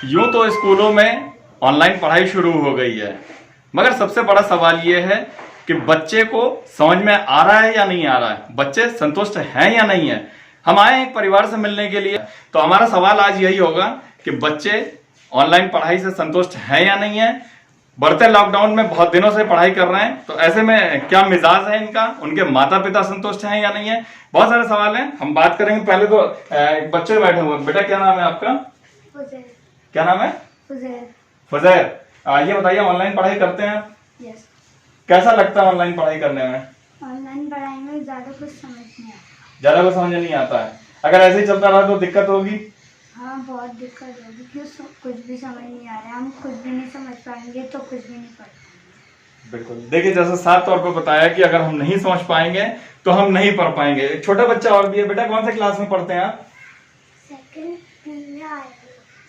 यूं तो स्कूलों में ऑनलाइन पढ़ाई शुरू हो गई है, मगर सबसे बड़ा सवाल यह है कि बच्चे को समझ में आ रहा है या नहीं आ रहा है, बच्चे संतुष्ट हैं या नहीं है। हम आए एक परिवार से मिलने के लिए, तो हमारा सवाल आज यही होगा कि बच्चे ऑनलाइन पढ़ाई से संतुष्ट हैं या नहीं है। बढ़ते लॉकडाउन में बहुत दिनों से पढ़ाई कर रहे हैं, तो ऐसे में क्या मिजाज है इनका, उनके माता पिता संतुष्ट हैं या नहीं है। बहुत सारे सवाल हैं, हम बात करेंगे। पहले तो एक बच्चे बैठे हुए। बेटा क्या नाम है आपका? क्या नाम है? फुजैर। ये बताइए, ऑनलाइन पढ़ाई करते हैं आप? यस। कैसा लगता है ऑनलाइन पढ़ाई करने में? ऑनलाइन पढ़ाई में ज्यादा कुछ समझ नहीं आता। ज्यादा कुछ समझ नहीं आता है। अगर ऐसे ही चलता रहा तो दिक्कत होगी। हाँ, बहुत दिक्कत होगी क्यों कुछ भी समझ नहीं आ रहा है। हम कुछ भी नहीं समझ पाएंगे तो कुछ भी नहीं पढ़ पाएंगे। बिल्कुल। देखिए, जैसे साफ तौर पर बताया कि अगर हम नहीं समझ पाएंगे तो हम नहीं पढ़ पाएंगे। एक छोटा बच्चा और भी है। बेटा कौन से क्लास में पढ़ते हैं आप? सेकंड बी में आए।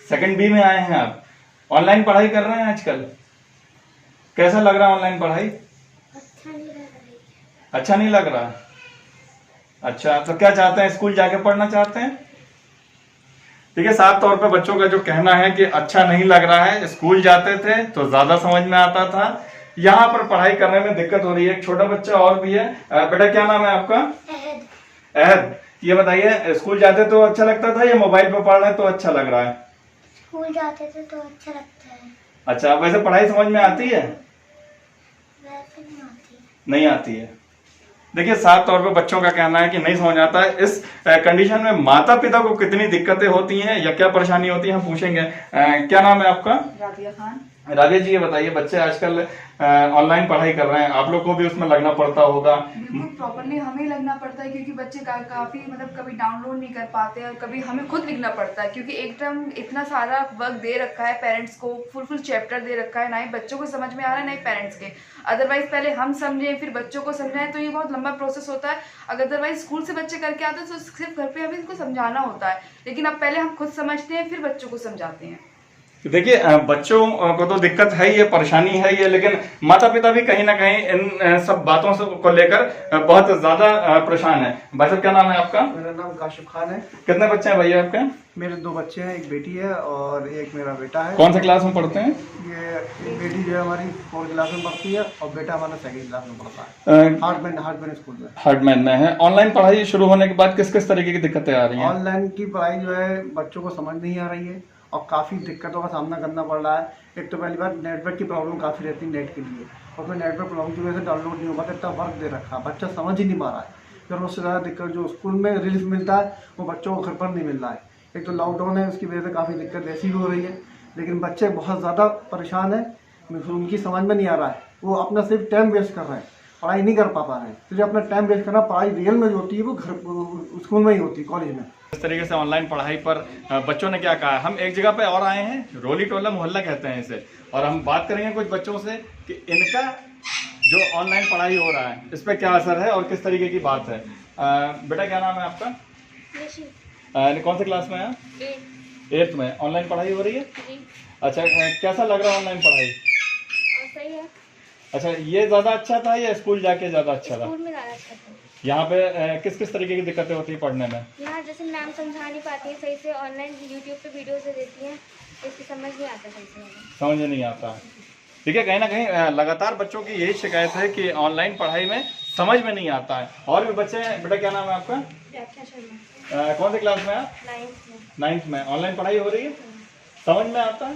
सेकंड बी में आए हैं आप। ऑनलाइन पढ़ाई कर रहे हैं आजकल। कैसा लग रहा है ऑनलाइन पढ़ाई? अच्छा नहीं लग रही। अच्छा नहीं लग रहा? अच्छा, तो क्या चाहते हैं, स्कूल जाके पढ़ना चाहते हैं? ठीक है, साफ तौर पे बच्चों का जो कहना है कि अच्छा नहीं लग रहा है, स्कूल जाते थे तो ज्यादा समझ में आता था, यहाँ पर पढ़ाई करने में दिक्कत हो रही है। एक छोटा बच्चा और भी है। बेटा क्या नाम है आपका? अहद। ये बताइए, स्कूल जाते तो अच्छा लगता था या मोबाइल पे पढ़ रहे तो अच्छा लग रहा है? स्कूल जाते थे तो अच्छा लगता है। अच्छा, वैसे पढ़ाई समझ में आती है? वैसे नहीं आती। नहीं आती है। देखिए, साफ तौर पे बच्चों का कहना है कि नहीं समझ आता है। इस कंडीशन में माता पिता को कितनी दिक्कतें होती हैं या क्या परेशानी होती है, हम पूछेंगे। क्या नाम है आपका? राबिया खान। राबिया जी, ये बताइए, बच्चे आजकल ऑनलाइन पढ़ाई कर रहे हैं, आप लोग को भी उसमें लगना पड़ता होगा। बिल्कुल प्रॉपरली हमें ही लगना पड़ता है क्योंकि बच्चे काफी मतलब कभी डाउनलोड नहीं कर पाते और कभी हमें खुद लिखना पड़ता है क्योंकि एक टर्म इतना सारा वर्क दे रखा है पेरेंट्स को, फुल चैप्टर दे रखा है, ना ही बच्चों को समझ में आ रहा है ना ही पेरेंट्स के। अदरवाइज पहले हम समझें फिर बच्चों को समझाएं तो ये बहुत लंबा प्रोसेस होता है। अदरवाइज स्कूल से बच्चे करके आते हैं तो सिर्फ घर पे हमें इनको समझाना होता है, लेकिन अब पहले हम खुद समझते हैं फिर बच्चों को समझाते हैं। देखिए, बच्चों को तो दिक्कत है, ये परेशानी है ये, लेकिन माता पिता भी कहीं ना कहीं इन सब बातों से को लेकर बहुत ज्यादा परेशान है। भाई साहब क्या नाम है आपका? मेरा नाम काशिफ खान है। कितने बच्चे हैं भैया आपके? मेरे 2 बच्चे हैं, एक बेटी है और एक मेरा बेटा है। कौन सा क्लास में पढ़ते हैं? ये एक बेटी जो है हमारी 4th क्लास में पढ़ती है और बेटा हमारा 2nd क्लास में पढ़ता है। हार्टमैन स्कूल में। हार्टमैन में है। ऑनलाइन पढ़ाई शुरू होने के बाद किस किस तरीके की दिक्कतें आ रही हैं? ऑनलाइन की पढ़ाई जो है बच्चों को समझ नहीं आ रही है और काफ़ी दिक्कतों का सामना करना पड़ रहा है। एक तो पहली बार नेटवर्क की प्रॉब्लम काफ़ी रहती है नेट के लिए, और फिर नेटवर्क प्रॉब्लम की वजह से डाउनलोड नहीं हो पाता, इतना वर्क दे रखा है बच्चा समझ ही नहीं पा रहा है। फिर उससे ज़्यादा दिक्कत जो स्कूल में रिलीफ मिलता है वो बच्चों को घर पर नहीं मिल रहा है। एक तो लॉकडाउन है, उसकी वजह से काफ़ी दिक्कत ऐसी भी हो रही है, लेकिन बच्चे बहुत ज़्यादा परेशान हैं। उनकी समझ में नहीं आ रहा है, वो अपना सिर्फ टाइम वेस्ट कर रहे हैं, पढ़ाई नहीं कर पा रहे हैं। तो जो अपना टाइम वेस्ट करना, पढ़ाई रियल में जो होती है वो घर स्कूल में ही होती है, कॉलेज में। इस तरीके से ऑनलाइन पढ़ाई पर बच्चों ने क्या कहा। हम एक जगह पे और आए हैं, रोली टोला मोहल्ला कहते हैं इसे, और हम बात करेंगे कुछ बच्चों से कि इनका जो ऑनलाइन पढ़ाई हो रहा है इस पर क्या असर है और किस तरीके की बात है। बेटा क्या नाम है आपका? कौन से क्लास में है? 8th में। ऑनलाइन पढ़ाई हो रही है? अच्छा, कैसा लग रहा है ऑनलाइन पढ़ाई? सही है। अच्छा, ये ज्यादा अच्छा था या स्कूल जाके ज्यादा अच्छा था? स्कूल में ज्यादा अच्छा था। यहाँ पे किस किस तरीके की दिक्कतें होती है पढ़ने में? यहाँ जैसे मैम समझा नहीं पाती है सही से, ऑनलाइन यूट्यूब पे वीडियो से देती हैं, इसकी समझ नहीं आता सही से। समझ नहीं आता। ठीक है, कहीं ना कहीं लगातार बच्चों की यही शिकायत है कि ऑनलाइन पढ़ाई में समझ में नहीं आता है। और भी बच्चे हैं। बेटा क्या नाम है आपका? कौन से क्लास में है? 9th में। ऑनलाइन पढ़ाई हो रही है, समझ में आता है?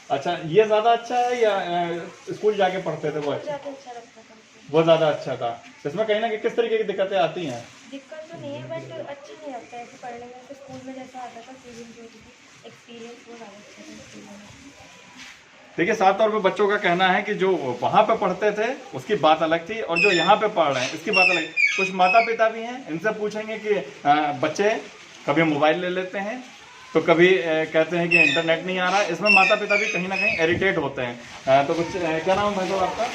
अच्छा, ये ज़्यादा अच्छा है या स्कूल जाके पढ़ते थे वो अच्छा? वो ज़्यादा अच्छा था। इसमें कहीं ना कहीं किस तरीके की दिक्कतें आती हैं? दिक्कत तो नहीं है बट अच्छा नहीं लगता है ऐसे पढ़ने में। तो स्कूल में जैसा आता था फीलिंग जो होती थी, एक्सपीरियंस वो ज़्यादा अच्छा था स्कूल में। देखिए, साफ तौर पे बच्चों का कहना है कि जो वहाँ पे पढ़ते थे उसकी बात अलग थी और जो यहाँ पे पढ़ रहे हैं इसकी बात अलग। कुछ माता पिता भी हैं, इनसे पूछेंगे कि बच्चे कभी मोबाइल ले लेते हैं तो कभी कहते हैं कि इंटरनेट नहीं आ रहा। इसमें माता पिता भी कहीं ना कहीं इरिटेट होते हैं। तो कुछ क्या नाम है भाई साहब आपका?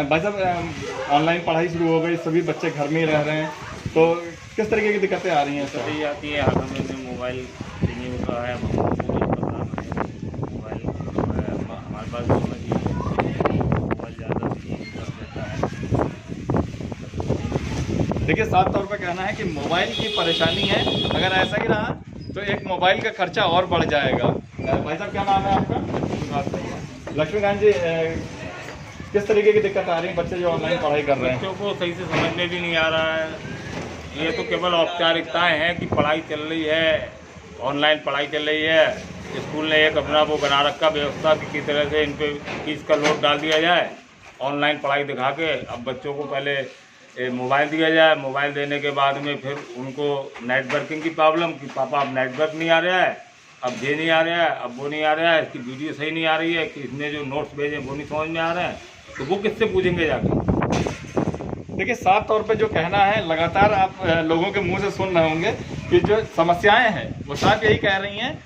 भाई साहब, ऑनलाइन पढ़ाई शुरू हो गई, सभी बच्चे घर में ही रह रहे हैं, तो किस तरीके की दिक्कतें आ रही हैं? दिक्कतें ये आती है, हाथों में मोबाइल नहीं होता है, मोबाइल हमारे पास मोबाइल ज़्यादा यूज कर देता है। देखिए, साफ तौर पर कहना है कि मोबाइल की परेशानी है। अगर ऐसा ही रहा तो एक मोबाइल का खर्चा और बढ़ जाएगा। भाई साहब क्या नाम है आपका? लक्ष्मीकांत जी, किस तरीके की दिक्कत आ रही है बच्चे जो ऑनलाइन पढ़ाई कर रहे हैं? बच्चों को सही से समझ में भी नहीं आ रहा है। ये तो केवल औपचारिकताएं हैं कि पढ़ाई चल रही है, ऑनलाइन पढ़ाई चल रही है। स्कूल ने एक अपना वो बना रखा व्यवस्था कि किस तरह से इन पे फीस का लोड डाल दिया जाए, ऑनलाइन पढ़ाई दिखा के। अब बच्चों को पहले मोबाइल दिया जाए, मोबाइल देने के बाद में फिर उनको नेटवर्किंग की प्रॉब्लम कि पापा अब नेटवर्क नहीं आ रहा है, अब ये नहीं आ रहा है, अब वो नहीं आ रहा है, इसकी वीडियो सही नहीं आ रही है, कि इसने जो नोट्स भेजे वो नहीं समझ में आ रहे हैं, तो वो किससे पूछेंगे जाकर? देखिए, साफ तौर पे जो कहना है, लगातार आप लोगों के मुंह से सुन रहे होंगे कि जो समस्याएं हैं वो साफ यही कह रही हैं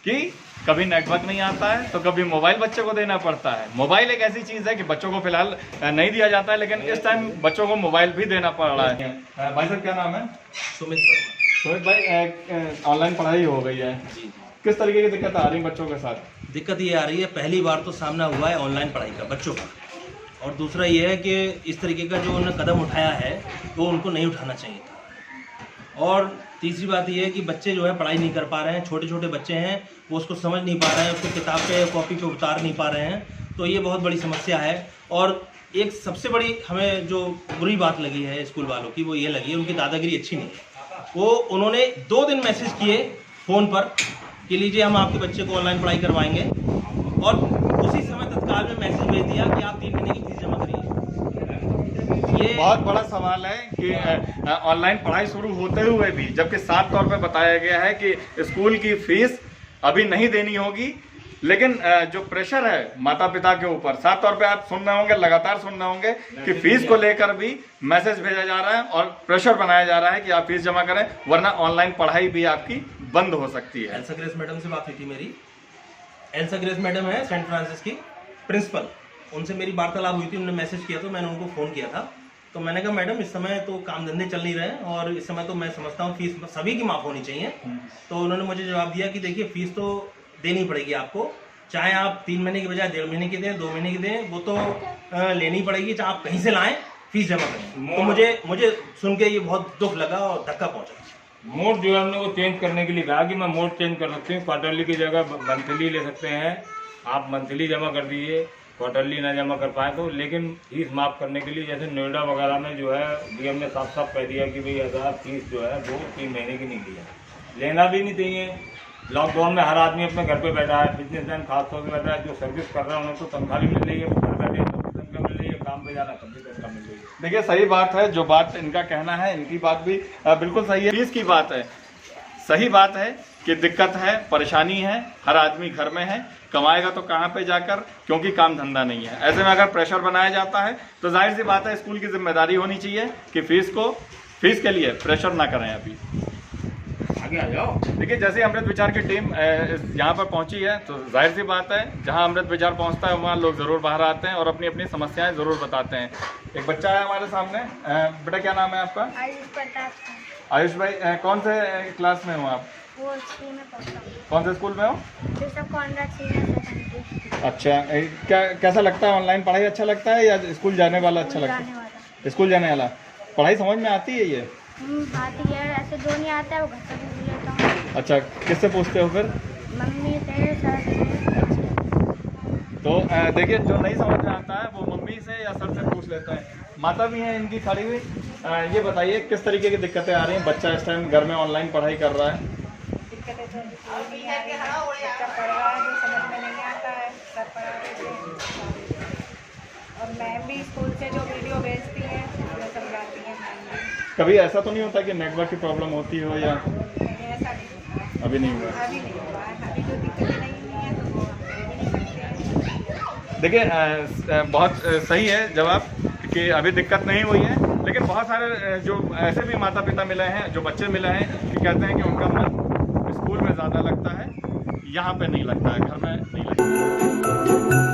कि कभी नेटवर्क नहीं आता है तो कभी मोबाइल बच्चे को देना पड़ता है। मोबाइल एक ऐसी चीज़ है कि बच्चों को फिलहाल नहीं दिया जाता है, लेकिन इस टाइम बच्चों को मोबाइल भी देना पड़ रहा है। भाई साहब क्या नाम है? सुमित वर्मा। सुमित भाई, ऑनलाइन पढ़ाई हो गई है, किस तरीके की दिक्कत आ रही है बच्चों के साथ? दिक्कत ये आ रही है, पहली बार तो सामना हुआ है ऑनलाइन पढ़ाई का बच्चों का, और दूसरा ये है कि इस तरीके का जो उन्होंने कदम उठाया है वो उनको नहीं उठाना चाहिए था। और तीसरी बात ये है कि बच्चे जो है पढ़ाई नहीं कर पा रहे हैं, छोटे छोटे बच्चे हैं, वो उसको समझ नहीं पा रहे हैं, उसको किताब पे कॉपी पे उतार नहीं पा रहे हैं, तो ये बहुत बड़ी समस्या है। और एक सबसे बड़ी हमें जो बुरी बात लगी है स्कूल वालों की, वो ये लगी है उनकी दादागिरी अच्छी नहीं है। वो उन्होंने 2 दिन मैसेज किए फ़ोन पर कि लीजिए हम आपके बच्चे को ऑनलाइन पढ़ाई करवाएंगे, और उसी समय तत्काल में मैसेज भेज दिया कि आप 3 महीने की फीस जमा करिए। ये बहुत बड़ा सवाल है कि ऑनलाइन पढ़ाई शुरू होते हुए भी, जबकि साफ तौर पे बताया गया है कि स्कूल की फीस अभी नहीं देनी होगी, लेकिन जो प्रेशर है माता पिता के ऊपर, साफ तौर पे आप सुन रहे होंगे, लगातार सुन रहे होंगे कि फीस को लेकर भी मैसेज भेजा जा रहा है और प्रेशर बनाया जा रहा है कि आप फीस जमा करें, वरना ऑनलाइन पढ़ाई भी आपकी बंद हो सकती है। एल्सा ग्रेस मैडम से बात हुई थी मेरी। एल्सा ग्रेस मैडम है सेंट फ्रांसिस की प्रिंसिपल, उनसे मेरी वार्तालाप हुई थी। उन्होंने मैसेज किया तो मैंने उनको फ़ोन किया था, तो मैंने कहा मैडम इस समय तो काम धंधे चल नहीं रहे हैं और इस समय तो मैं समझता हूँ फीस सभी की माफ़ होनी चाहिए। तो उन्होंने मुझे जवाब दिया कि देखिए फीस तो देनी पड़ेगी आपको, चाहे आप 3 महीने की बजाय 1.5 महीने की दें, 2 महीने की दें, वो तो लेनी पड़ेगी, चाहे आप कहीं से लाएं, फीस जमा करें। तो मुझे सुन के ये बहुत दुख लगा और धक्का पहुंचा। मोड जो है हमने वो चेंज करने के लिए कहा कि मैं मोड चेंज कर सकती हूँ, क्वार्टरली की जगह मंथली ले सकते हैं, आप मंथली जमा कर दीजिए, क्वार्टरली ना जमा कर पाए तो। लेकिन फीस माफ़ करने के लिए जैसे नोएडा वगैरह में जो है डीएम ने साफ साफ कह दिया कि भाई ऐसा फीस जो है वो 3 महीने की नहीं दी है, लेना भी नहीं चाहिए। लॉकडाउन में हर आदमी अपने घर पे बैठा है, बिजनेसमैन खासतौर से बैठा है, जो सर्विस कर रहा है उन्हें तो तनख्वाह भी मिल रही है, घर बैठे तो भी तनख्वाह मिल रही है, काम पे जाना तब भी तनख्वाह मिल रही है। देखिए, सही बात है, जो बात इनका कहना है, इनकी बात भी बिल्कुल सही है। फीस की बात है, सही बात है कि दिक्कत है, परेशानी है, हर आदमी घर में है, कमाएगा तो कहाँ पे जाकर, क्योंकि काम धंधा नहीं है। ऐसे में अगर प्रेशर बनाया जाता है तो जाहिर सी बात है स्कूल की जिम्मेदारी होनी चाहिए कि फीस के लिए प्रेशर ना करें। अभी आगे आ जाओ। देखिए, जैसे अमृत विचार की टीम यहाँ पर पहुँची है तो जाहिर सी बात है जहाँ अमृत विचार पहुँचता है वहाँ लोग ज़रूर बाहर आते हैं और अपनी अपनी समस्याएं ज़रूर बताते हैं। एक बच्चा है हमारे सामने, बेटा क्या नाम है आपका? आयुष भाई, कौन से क्लास में हो आप? वो स्कूल में पढ़ता हूँ। कौन से स्कूल में हो? Bishop Conrad senior secondary. अच्छा, कैसा लगता है ऑनलाइन पढ़ाई? अच्छा लगता है या स्कूल जाने वाला अच्छा लगता जाने है? वाला। स्कूल जाने वाला। पढ़ाई समझ में आती है ये? आती है, ऐसे जो नहीं आता है वो घर पर भी लेता हूँ। अच्छा, किससे पूछते हो फिर? मम्मी से, सर से। तो देखिए, जो नहीं समझ में आता है वो मम्मी से या सर से पूछ लेते हैं। माता भी हैं इनकी खड़ी हुई। ये बताइए किस तरीके की दिक्कतें आ रही हैं? बच्चा इस टाइम घर में ऑनलाइन पढ़ाई कर रहा है। दिक्कतें तो अभी है कि बच्चा पढ़ रहा है, जो समझ में नहीं आता है, सर पढ़ा देते हैं। और मैम भी स्कूल से जो वीडियो भेजती हैं हमें समझाती हैं मैम भी। कभी ऐसा तो नहीं होता कि नेटवर्क की प्रॉब्लम होती हो या? ऐसा नहीं, अभी नहीं हुआ। अभी नहीं हुआ है। अभी जो दिक्कतें नहीं हुई हैं तो वो हम कह भी नहीं सकते। देखिए, बहुत सही है जवाब कि अभी दिक्कत नहीं हुई है, लेकिन बहुत सारे जो ऐसे भी माता पिता मिले हैं, जो बच्चे मिले हैं कि कहते हैं कि उनका मन स्कूल में ज़्यादा लगता है, यहाँ पे नहीं लगता है, घर में नहीं लगता है।